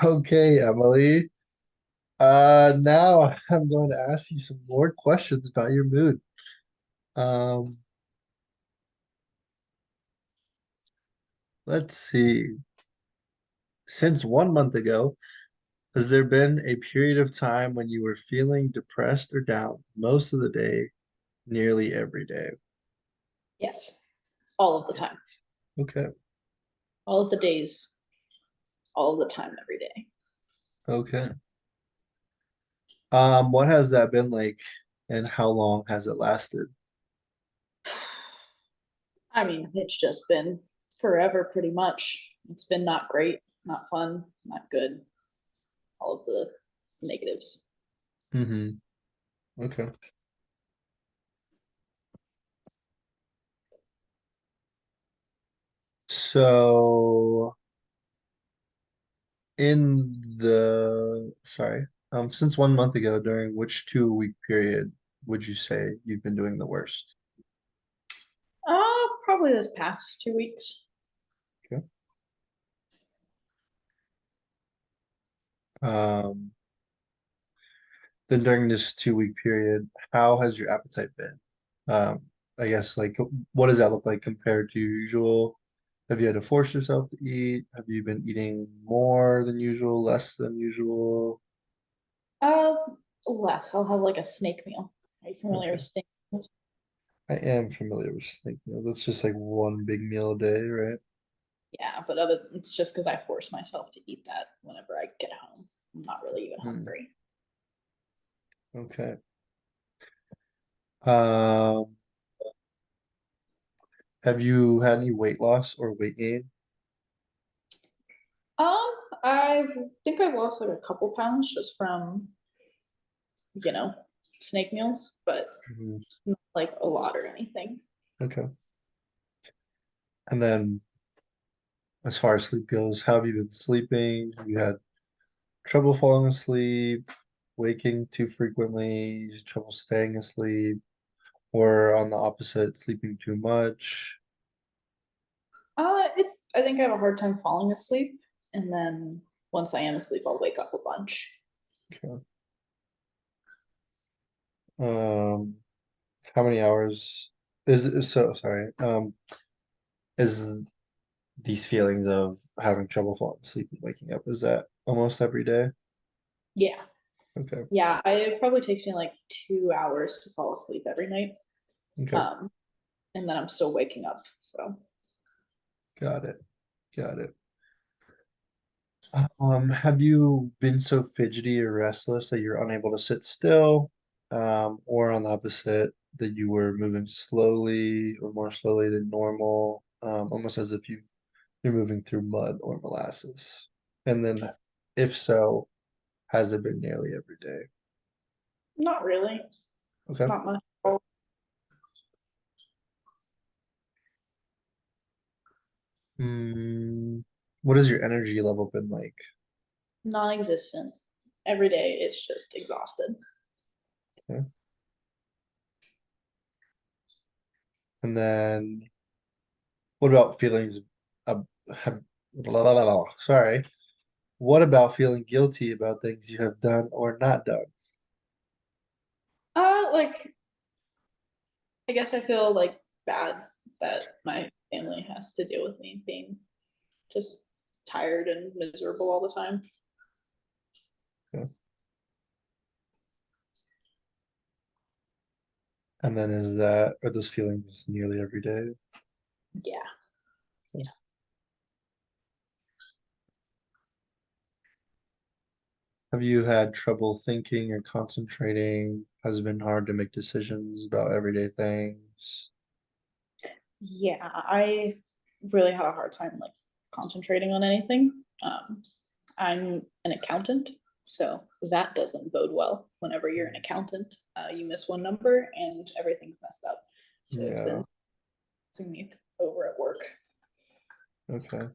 Okay, Emily. Now I'm going to ask you some more questions about your mood. Um, let's see. Since 1 month ago, has there been a period of time when you were feeling depressed or down most of the day, nearly every day? Yes, all of the time, Okay, all of the days, all of the time, every day. okay. What has that been like, and how long has it lasted? I mean, it's just been forever pretty much. It's been not great, not fun, not good, all of the negatives. Mm-hmm. Okay. So since 1 month ago, during which 2 week period would you say you've been doing the worst? Probably this past 2 weeks. Okay. Um, then during this 2 week period, how has your appetite been? Um, I guess like what does that look like compared to usual? Have you had to force yourself to eat? Have you been eating more than usual, less than usual? Uh, Less. I'll have like a snake meal. Are you familiar Okay. with snake meals? I am familiar with snake meal. That's just like one big meal a day, right? Yeah, but it's just because I force myself to eat that whenever I get home. I'm not really even Hmm. hungry. Okay. Um, have you had any weight loss or weight gain? Um, I think I lost like a couple pounds just from, you know, snake meals, but Mhm. not like a lot or anything. Okay. And then as far as sleep goes, how have you been sleeping? Have you had trouble falling asleep, waking too frequently, trouble staying asleep, or on the opposite, sleeping too much? I think I have a hard time falling asleep, and then once I am asleep, I'll wake up a bunch. Okay. Um, how many hours so sorry. Is these feelings of having trouble falling asleep and waking up, is that almost every day? Yeah, Okay. yeah. It probably takes me like 2 hours to fall asleep every night, Okay. um, and then I'm still waking up. So Got it. Got it. Have you been so fidgety or restless that you're unable to sit still? Or on the opposite, that you were moving slowly or more slowly than normal, almost as if you're moving through mud or molasses? And then, if so, has it been nearly every day? not really, Okay. not much. Hmm. What has your energy level been like? Non-existent. Every day, it's just exhausted. Okay. And then, what about feelings of, have, sorry. What about feeling guilty about things you have done or not done? Like I guess I feel like bad that my family has to deal with me being just tired and miserable all the time. Okay. And then are those feelings nearly every day? Yeah. Okay. Have you had trouble thinking or concentrating? Has it been hard to make decisions about everyday things? Yeah, I really had a hard time like concentrating on anything. I'm an accountant, so that doesn't bode well. Whenever you're an accountant, you miss one number and everything's messed up. So it's Yeah. been messing me over at work. Okay.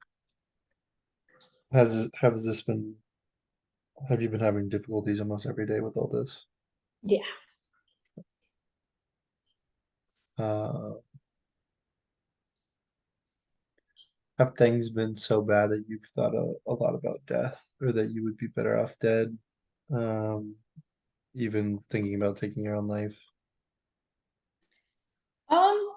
Have you been having difficulties almost every day with all this? Yeah. Uh, Have things been so bad that you've thought a lot about death, or that you would be better off dead? Um, Even thinking about taking your own life. Um,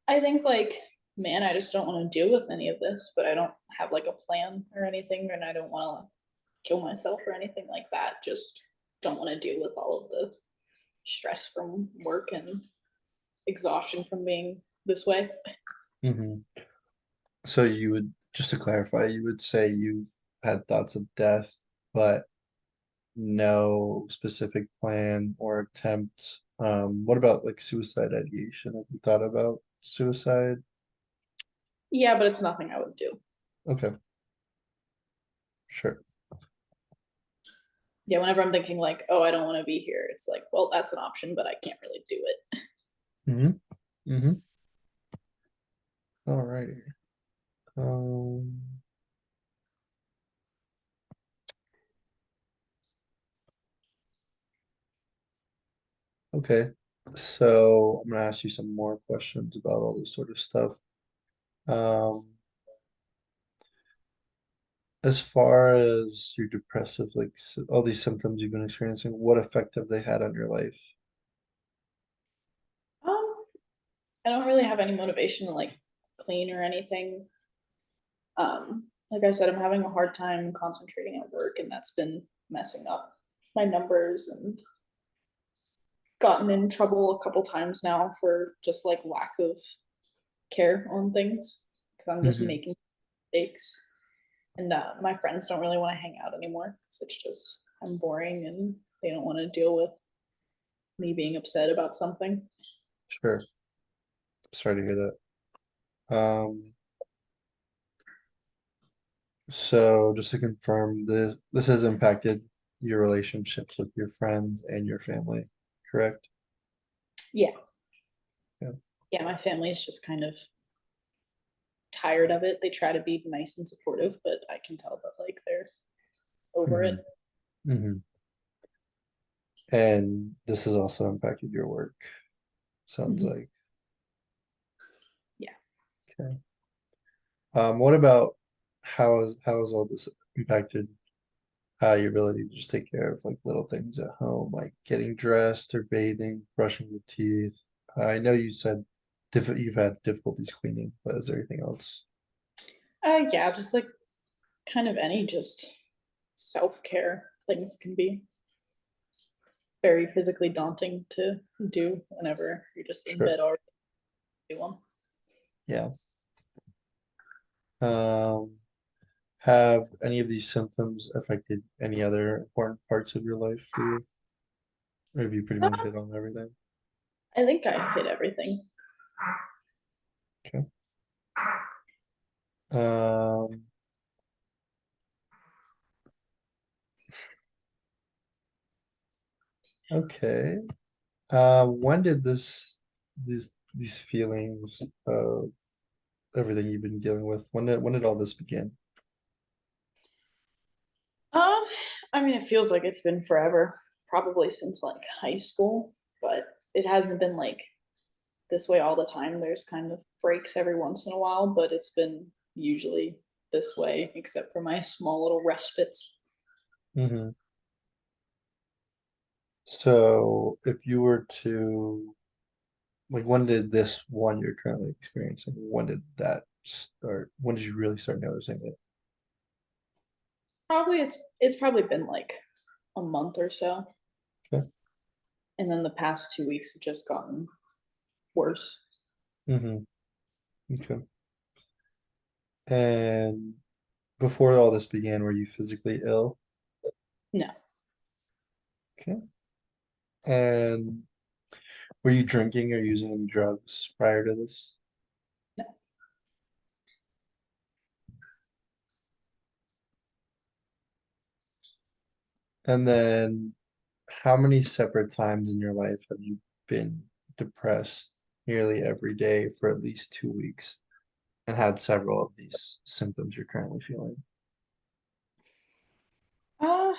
I think like, man, I just don't want to deal with any of this, but I don't have like a plan or anything, and I don't want to kill myself or anything like that. Just don't want to deal with all of the stress from work and exhaustion from being this way. Hmm. So you would, just to clarify, you would say you've had thoughts of death, but no specific plan or attempt. What about like suicide ideation? Have you thought about suicide? Yeah, but it's nothing I would do. Okay, sure. Yeah, whenever I'm thinking like, oh, I don't want to be here, it's like, well, that's an option, but I can't really do it. Mm-hmm. Mm-hmm. Alrighty. Um, okay. So I'm gonna ask you some more questions about all this sort of stuff. Um, as far as your depressive, like all these symptoms you've been experiencing, what effect have they had on your life? Um, I don't really have any motivation to like clean or anything. Like I said, I'm having a hard time concentrating at work, and that's been messing up my numbers and gotten in trouble a couple times now for just like lack of care on things because I'm just Hmm. making mistakes. And my friends don't really want to hang out anymore because it's just I'm boring and they don't want to deal with me being upset about something. Sure. Sorry to hear that. So just to confirm, this has impacted your relationships with your friends and your family, correct? Yeah, Yeah. yeah, my family is just kind of tired of it. They try to be nice and supportive, but I can tell that like they're over it. Hmm. Hmm. And this has also impacted your work, sounds Mhm. like. Yeah. Okay. What about how has all this impacted your ability to just take care of like little things at home, like getting dressed or bathing, brushing your teeth? I know you said you've had difficulties cleaning, but is there anything else? Yeah, just like kind of any just self care things can be very physically daunting to do whenever you're just in Sure. bed already. Do one. Yeah. Um, have any of these symptoms affected any other important parts of your life for you? Or have you pretty much hit on everything? I think I hit everything. Okay. Um, okay. When did these feelings of everything you've been dealing with, when did all this begin? Um, I mean, it feels like it's been forever, probably since like high school, but it hasn't been like this way all the time. There's kind of breaks every once in a while, but it's been usually this way, except for my small little respites. Hmm. So if you were to, like, when did this one you're currently experiencing, when did that start? When did you really start noticing it? Probably it's probably been like a month or so, Okay. and then the past 2 weeks have just gotten worse. Hmm. Okay. And before all this began, were you physically ill? No, Okay. And were you drinking or using any drugs prior to this? no. And then how many separate times in your life have you been depressed nearly every day for at least 2 weeks and had several of these symptoms you're currently feeling? Uh,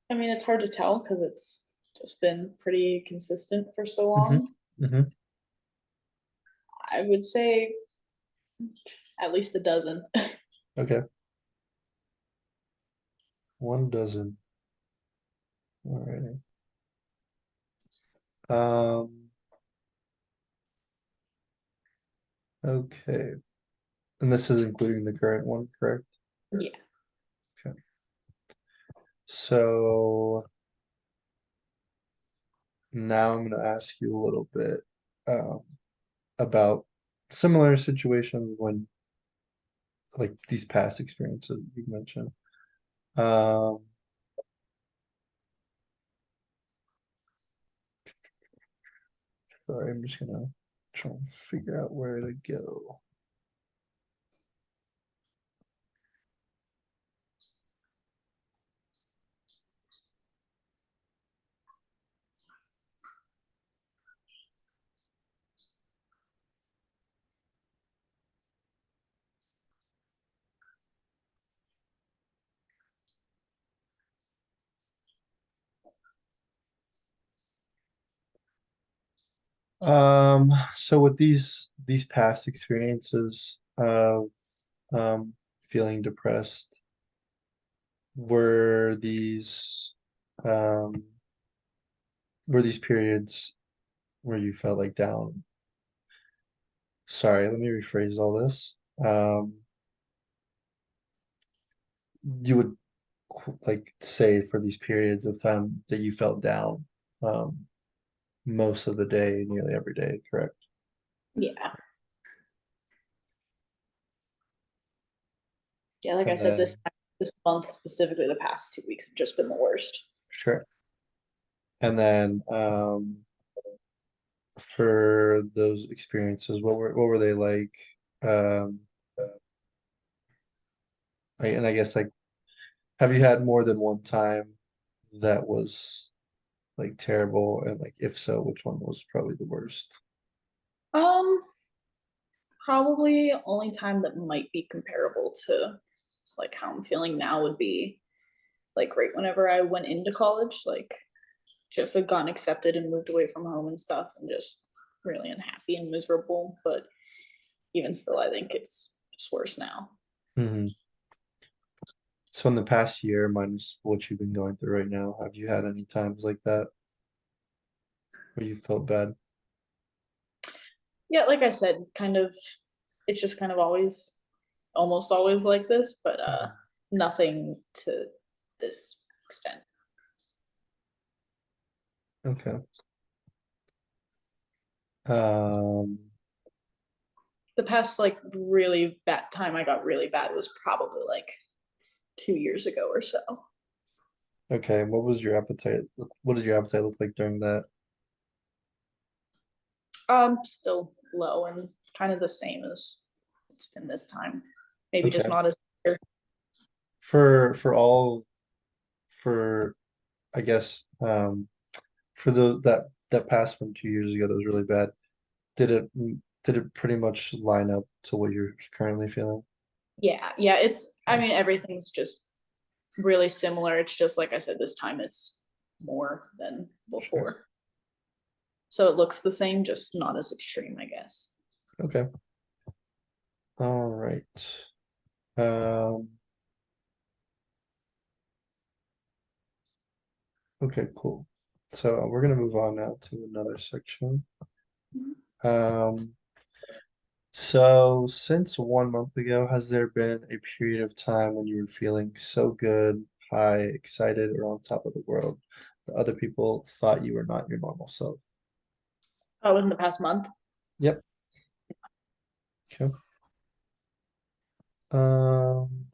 I mean, it's hard to tell because it's just been pretty consistent for so Hmm. long. Hmm. I would say At least a dozen. Okay, 1 dozen. All right. Okay. And this is including the current one, correct? Yeah. Okay. So now I'm going to ask you a little bit um, about similar situations when, like these past experiences you mentioned. Um, Sorry, I'm just gonna try and figure out where to go. So with these past experiences of um feeling depressed, were um these periods where you felt like down? Sorry, let me rephrase all this. You would like say for these periods of time that you felt down um most of the day, nearly every day, correct? Yeah. Yeah, like I And said, then this month specifically, the past 2 weeks have just been the worst. sure. And then for those experiences, what were they like? Um, and I guess like have you had more than one time that was like terrible? And like if so, which one was probably the worst? Um, Probably only time that might be comparable to like how I'm feeling now would be like right whenever I went into college, like just had gotten accepted and moved away from home and stuff and just really unhappy and miserable. But even still, I think it's just worse now. Hmm. So in the past year, minus what you've been going through right now, have you had any times like that where you felt bad? Yeah, like I said, kind of it's just kind of always almost always like this, but Mhm. nothing to this extent. Okay. Um, The past like really bad time I got really bad was probably like 2 years ago or so. okay. What was your appetite? What did your appetite look like during that? Still low and kind of the same as it's been this time. Maybe just Okay. not as severe. For all for I guess for that past one 2 years ago that was really bad. Did it did it pretty much line up to what you're currently feeling? Yeah, yeah. I Okay, mean, everything's just really similar. It's just like I said, this time it's more than sure. before. So it looks the same, just not as extreme, I guess. Okay. All right. Um, okay, cool. So we're gonna move on now to another section. Um, so since 1 month ago, has there been a period of time when you were feeling so good, high, excited, or on top of the world that other people thought you were not your normal self? Oh, within the past month? Yep. Okay. Um,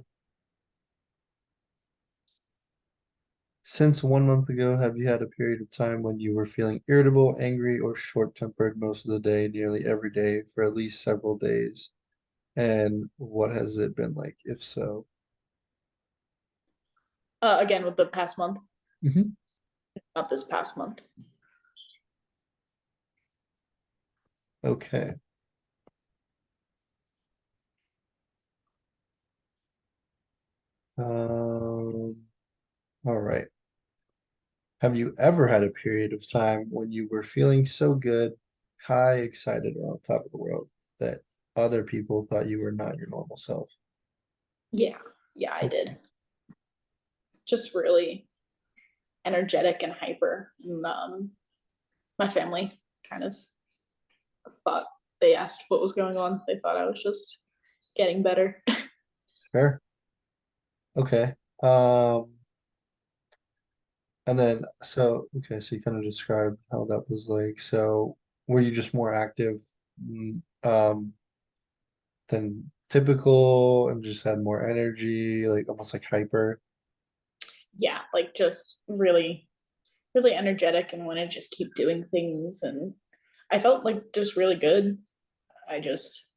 since 1 month ago, have you had a period of time when you were feeling irritable, angry, or short-tempered most of the day, nearly every day, for at least several days? And what has it been like, if so? Again, with the past month, Hmm. not this past month. Okay. All right. Have you ever had a period of time when you were feeling so good, high, excited, or on top of the world that other people thought you were not your normal self. Yeah, yeah, I Okay. did. Just really energetic and hyper. And, my family kind of thought they asked what was going on. They thought I was just getting better. Sure. Okay. And then okay, so you kind of described how that was like. So were you just more active than typical and just had more energy, like almost like hyper? Yeah, like just really, really energetic and want to just keep doing things. And I felt like just really good. I just,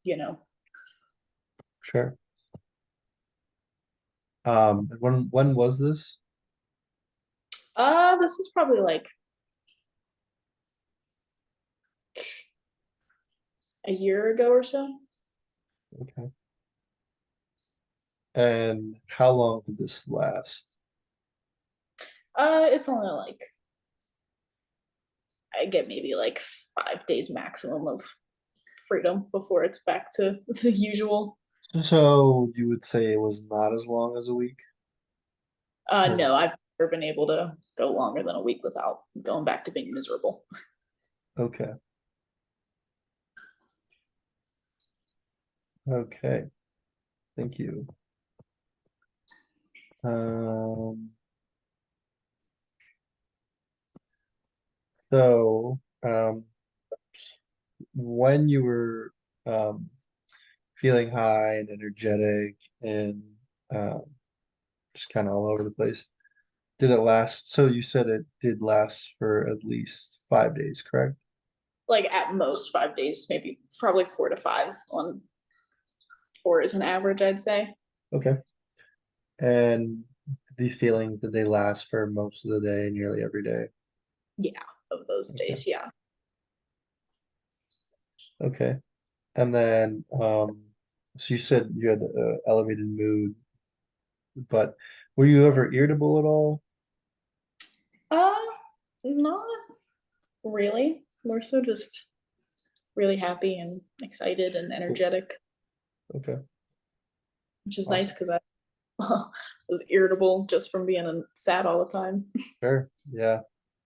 Sure. When was this? this was probably like a year ago or so. Okay. And how long did this last? It's only like I get maybe like 5 days maximum of freedom before it's back to the usual. So you would say it was not as long as a week? Or No, I've never been able to go longer than a week without going back to being miserable. okay. Okay. Thank you. Um, when you were feeling high and energetic and um, just kind of all over the place, did it last? So you said it did last for at least 5 days, correct? Like at most 5 days, maybe probably 4 to 5 on four is an average, I'd say. Okay. And these feelings, did they last for most of the day, nearly every day? Yeah, of those Okay. days, yeah. Okay. And then, so you said you had elevated mood, but were you ever irritable at all? Uh, Not really. More so just really happy and excited and Cool. energetic, Okay. which is nice Awesome. because I was irritable just from being sad all the time. Sure. Yeah,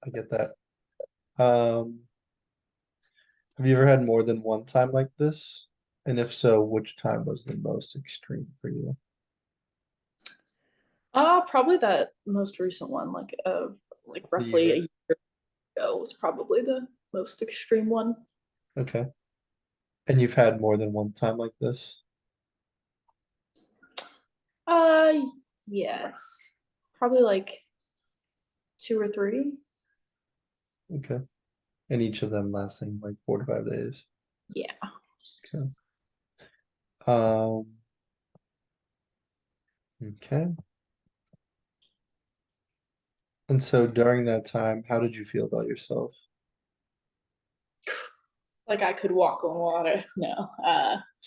I get that. Um, have you ever had more than one time like this? And if so, which time was the most extreme for you? Probably that most recent one, like The roughly a year. year ago was probably the most extreme one. Okay. And you've had more than one time like this? Uh, yes, probably like 2 or 3. Okay. And each of them lasting like 4 to 5 days. Yeah. Okay. Um, okay. And so during that time, how did you feel about yourself? Like I could walk on water. No.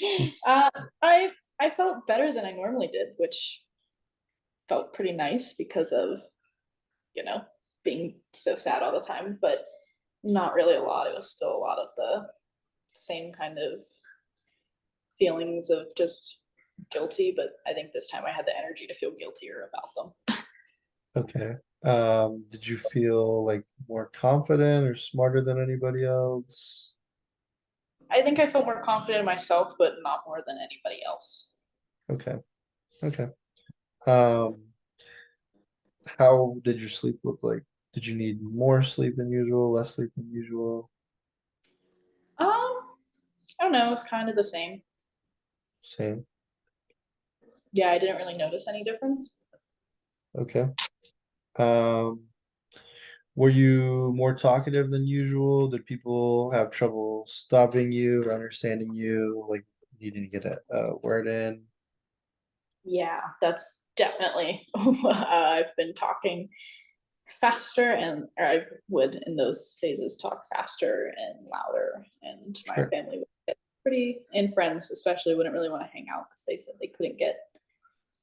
Hmm. Uh, I I felt better than I normally did, which felt pretty nice because of you know being so sad all the time. But not really a lot. It was still a lot of the same kind of feelings of just guilty. But I think this time I had the energy to feel guiltier about them. Okay. Did you feel like more confident or smarter than anybody else? I think I felt more confident in myself, but not more than anybody else. Okay. Okay. Um, how did your sleep look like? Did you need more sleep than usual, less sleep than usual? I don't know. It was kind of the same. Same. Yeah, I didn't really notice any difference. Okay. Um, were you more talkative than usual? Did people have trouble stopping you or understanding you, like needing to get a word in? Yeah, that's definitely. I've been talking faster, and or I would in those phases talk faster and louder, and my Sure. family would get pretty, and friends especially wouldn't really want to hang out because they said they couldn't get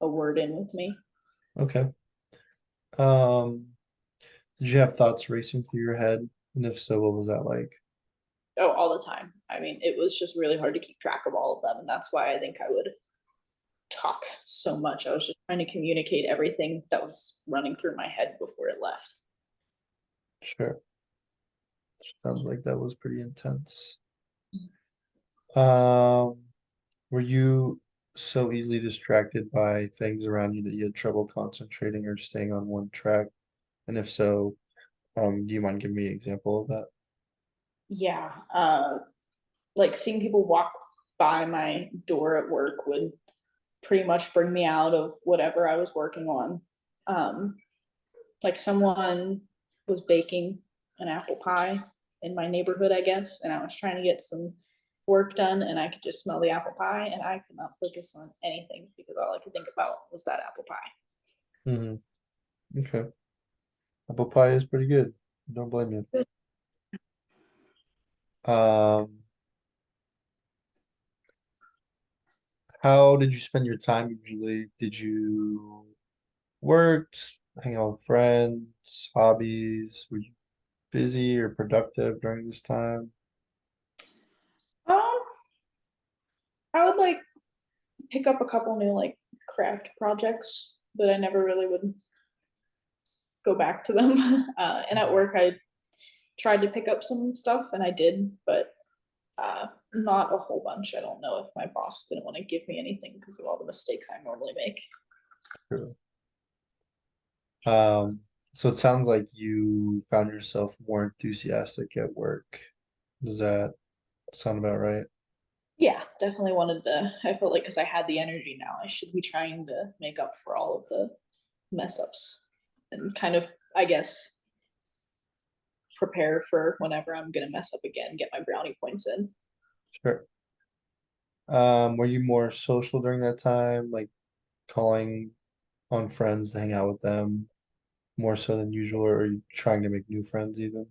a word in with me. Okay. Um, did you have thoughts racing through your head? And if so, what was that like? Oh, all the time. I mean, it was just really hard to keep track of all of them, and that's why I think I would talk so much. I was just trying to communicate everything that was running through my head before it left. Sure. Sounds like that was pretty intense. Um, were you so easily distracted by things around you that you had trouble concentrating or staying on one track? And if so, do you mind giving me an example of that? Yeah, like seeing people walk by my door at work would pretty much bring me out of whatever I was working on. Um, like someone was baking an apple pie in my neighborhood, I guess, and I was trying to get some work done and I could just smell the apple pie and I could not focus on anything because all I could think about was that apple pie. Hmm. Okay. Apple pie is pretty good. Don't blame you. Um, how did you spend your time usually? Did you work, hang out with friends, hobbies? Were you busy or productive during this time? Um, I would like pick up a couple new like craft projects, but I never really would go back to them. And at Mhm. work, I tried to pick up some stuff and I did, but not a whole bunch. I don't know if my boss didn't want to give me anything because of all the mistakes I normally make. True. Um, so it sounds like you found yourself more enthusiastic at work. Does that sound about right? Yeah, definitely wanted to. I felt like because I had the energy now, I should be trying to make up for all of the mess ups and kind of, I guess, prepare for whenever I'm gonna mess up again, get my brownie points in. Sure. Were you more social during that time, like calling on friends to hang out with them more so than usual, or are you trying to make new friends even?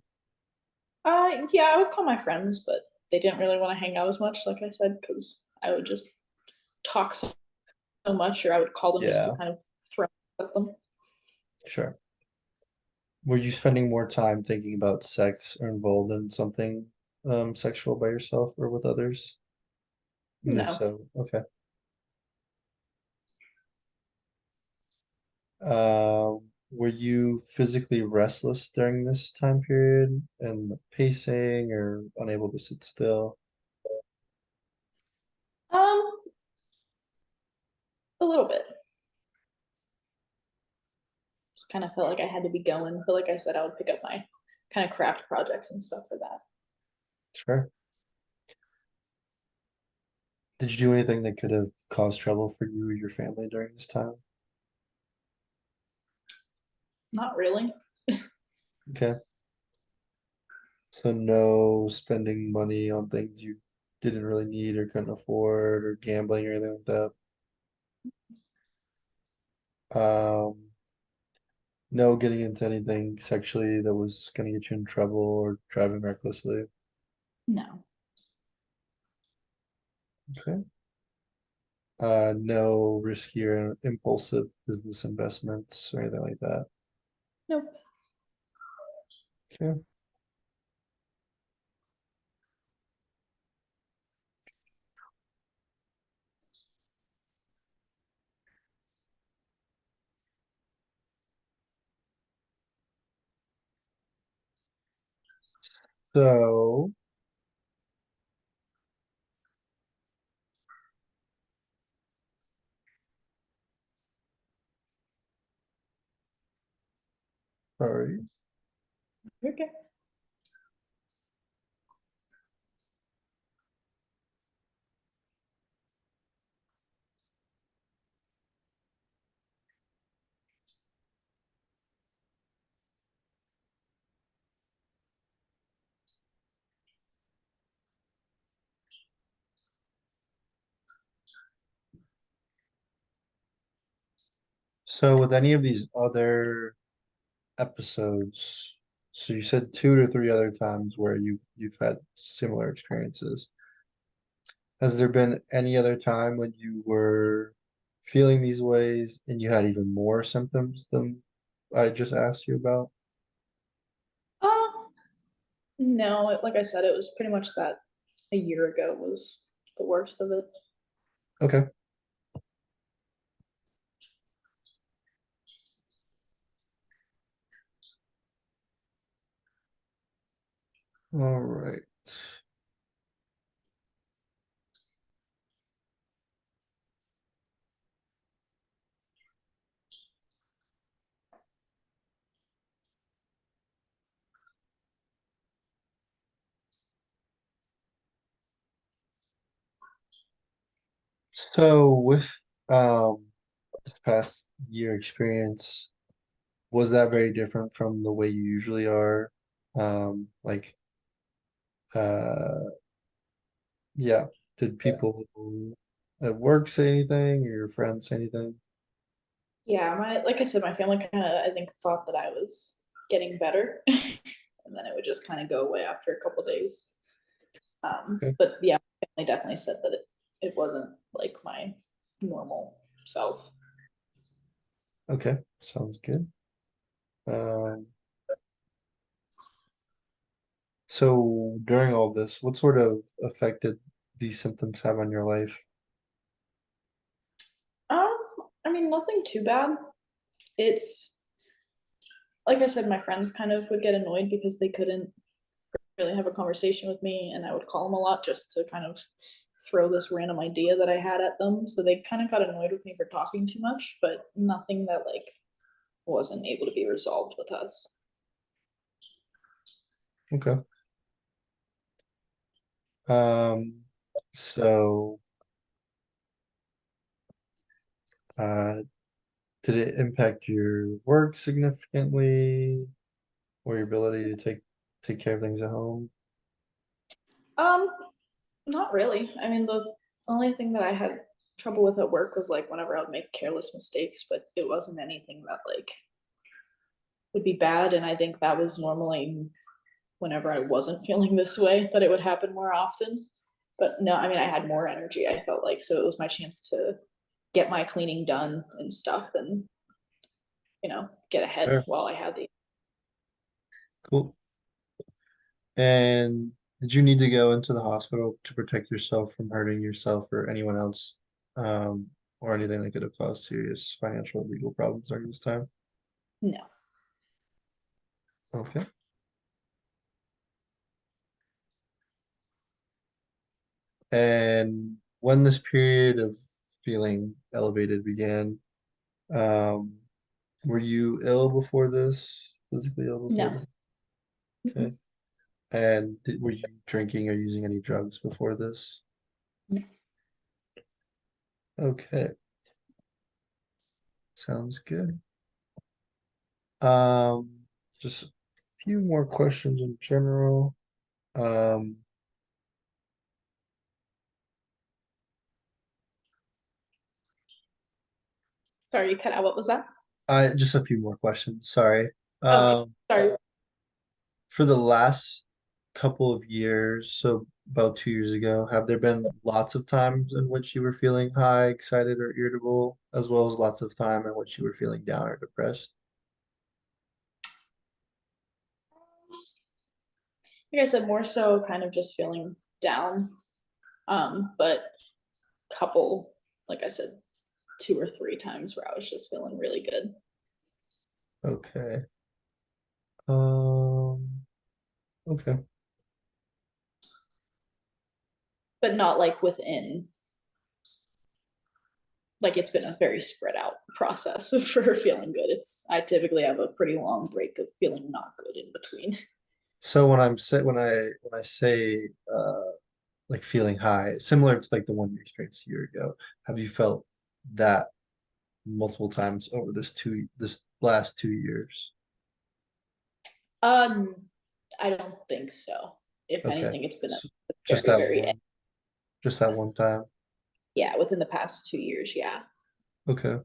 Yeah, I would call my friends, but they didn't really want to hang out as much, like I said, because I would just talk so much, or I would call them just to Yeah, kind of throw at them. sure. Were you spending more time thinking about sex or involved in something sexual by yourself or with others? And if No. so, okay. Were you physically restless during this time period and pacing or unable to sit still? Um, a little bit. Just kind of felt like I had to be going. But like I said, I would pick up my kind of craft projects and stuff for that. Sure. Did you do anything that could have caused trouble for you or your family during this time? Not really. Okay. So no spending money on things you didn't really need or couldn't afford or gambling or anything like that. No getting into anything sexually that was gonna get you in trouble or driving recklessly. No. Okay. No risky or impulsive business investments or anything like that. Nope. Okay. So, sorry. Okay. So with any of these other episodes, so you said 2 to 3 other times where you've had similar experiences. Has there been any other time when you were feeling these ways and you had even more symptoms than I just asked you about? Uh, No, like I said, it was pretty much that a year ago was the worst of it. Okay. All right. So with this past year experience, was that very different from the way you usually are? Like yeah, did people at work say anything or your friends say anything? Yeah, my like I said, my family kind of I think thought that I was getting better, and then it would just kind of go away after a couple days. Okay. But yeah, my family definitely said that it wasn't like my normal self. Okay. Sounds good. Um, so during all this, what sort of effect did these symptoms have on your life? Um, I mean, nothing too bad. It's like I said, my friends kind of would get annoyed because they couldn't really have a conversation with me, and I would call them a lot just to kind of throw this random idea that I had at them. So they kind of got annoyed with me for talking too much, but nothing that like wasn't able to be resolved with us. Okay. Um, so uh, did it impact your work significantly or your ability to take care of things at home? Um, Not really. I mean, the only thing that I had trouble with at work was like whenever I would make careless mistakes, but it wasn't anything that like would be bad. And I think that was normally whenever I wasn't feeling this way that it would happen more often. But no, I mean, I had more energy, I felt like. So it was my chance to get my cleaning done and stuff and, get ahead Fair. while I had the. Cool. And did you need to go into the hospital to protect yourself from hurting yourself or anyone else, um, or anything that could have caused serious financial or legal problems during this time? No. Okay. And when this period of feeling elevated began, um, were you ill before this? Physically ill before No. this? Mm-mm. Okay. And were you drinking or using any drugs before this? No. Okay. Sounds good. Um, just a few more questions in general. Um, Sorry, you cut out. What was that? I just a few more questions. Sorry. Okay. Um, Sorry. for the last couple of years, so about 2 years ago, have there been lots of times in which you were feeling high, excited, or irritable, as well as lots of time in which you were feeling down or depressed? Like I said, more so kind of just feeling down. But couple, like I said, 2 or 3 times where I was just feeling really good, Okay. Um, okay. but not like within, like it's been a very spread out process for feeling good. I typically have a pretty long break of feeling not good in between. So when I say like feeling high, similar to like the one you experienced a year ago, have you felt that multiple times over this last 2 years? Um, I don't think so. If Okay. anything, it's been at So the just very, that very end. one, just that one time. Yeah, within the past 2 years. Yeah. Okay.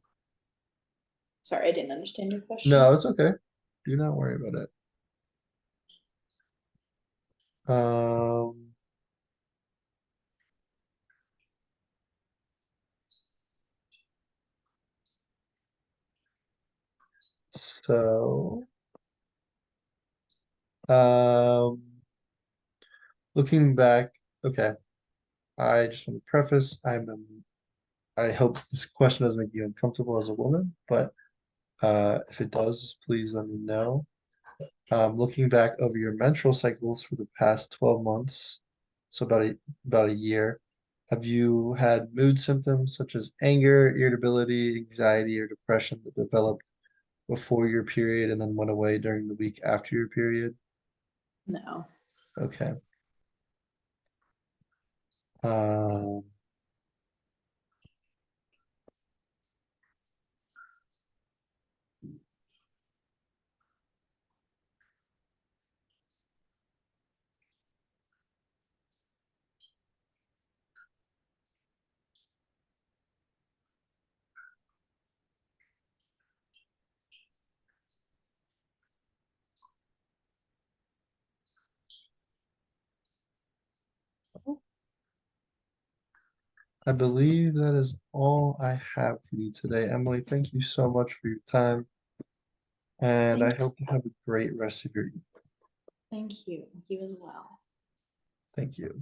Sorry, I didn't understand your No, question. it's okay. Do not worry about it. Um, so, um, looking back, okay, I just want to preface, I hope this question doesn't make you uncomfortable as a woman, but if it does, please let me know. Looking back over your menstrual cycles for the past 12 months, so about a year, have you had mood symptoms such as anger, irritability, anxiety, or depression that developed before your period and then went away during the week after your period? No. Okay. Um, I believe that is all I have for you today. Emily, thank you so much for your time, and I Thank hope you have a great rest of your evening. thank you. You as well. Thank you.